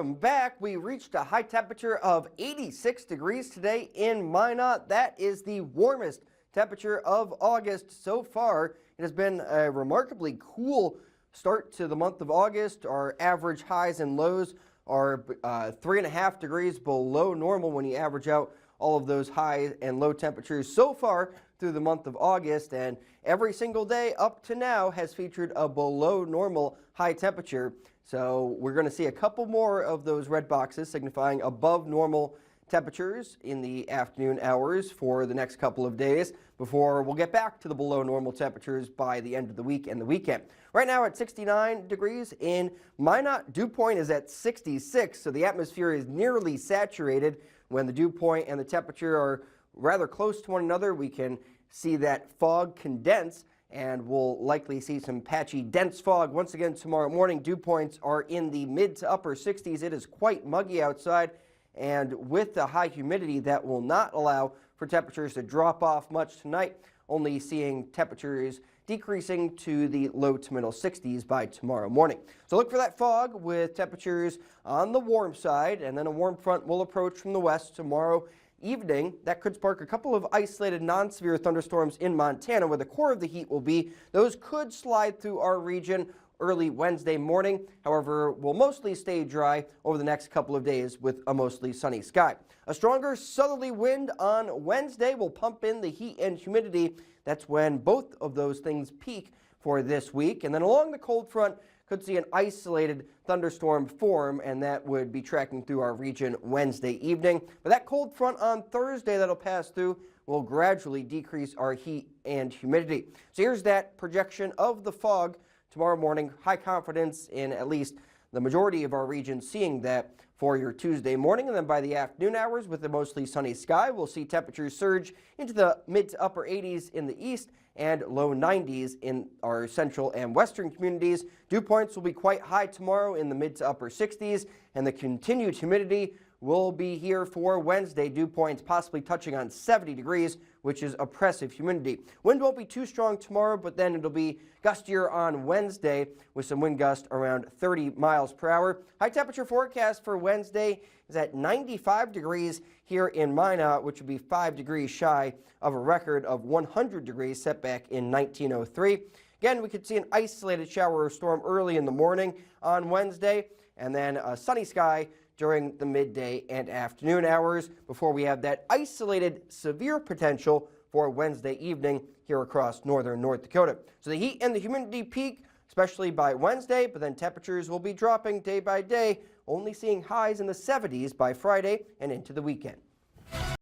Welcome back. We reached a high temperature of 86 degrees today in Minot. That is the warmest temperature of August so far. It has been a remarkably cool start to the month of August. Our average highs and lows are 3.5 degrees below normal when you average out all of those high and low temperatures so far through the month of August, and every single day up to now has featured a below normal high temperature. So we're going to see a couple more of those red boxes signifying above normal temperatures in the afternoon hours for the next couple of days before we'll get back to the below normal temperatures by the end of the week and the weekend. Right now at 69 degrees in Minot, dew point is at 66, so the atmosphere is nearly saturated. When the dew point and the temperature are rather close to one another, we can see that fog condense, and we'll likely see some patchy, dense fog once again tomorrow morning. Dew points are in the mid to upper 60s. It is quite muggy outside, and with the high humidity, that will not allow for temperatures to drop off much tonight, only seeing temperatures decreasing to the low to middle 60s by tomorrow morning. So look for that fog with temperatures on the warm side, and then a warm front will approach from the west tomorrow evening. That could spark a couple of isolated non-severe thunderstorms in Montana, where the core of the heat will be. Those could slide through our region early Wednesday morning. However, we'll mostly stay dry over the next couple of days with a mostly sunny sky. A stronger southerly wind on Wednesday will pump in the heat and humidity. That's when both of those things peak for this week. And then along the cold front, could see an isolated thunderstorm form, and that would be tracking through our region Wednesday evening. But that cold front on Thursday that'll pass through will gradually decrease our heat and humidity. So here's that projection of the fog tomorrow morning. High confidence in at least the majority of our region seeing that for your Tuesday morning. And then by the afternoon hours, with a mostly sunny sky, we'll see temperatures surge into the mid to upper 80s in the east and low 90s in our central and western communities. Dew points will be quite high tomorrow in the mid to upper 60s, and the continued humidity will be here for Wednesday. Dew points possibly touching on 70 degrees, which is oppressive humidity. Wind won't be too strong tomorrow, but then it'll be gustier on Wednesday with some wind gusts around 30 miles per hour. High temperature forecast for Wednesday is at 95 degrees here in Minot, which would be 5 degrees shy of a record of 100 degrees set back in 1903. Again, we could see an isolated shower or storm early in the morning on Wednesday, and then a sunny sky during the midday and afternoon hours before we have that isolated severe potential for Wednesday evening here across northern North Dakota. So the heat and the humidity peak, especially by Wednesday, but then temperatures will be dropping day by day, only seeing highs in the 70s by Friday and into the weekend.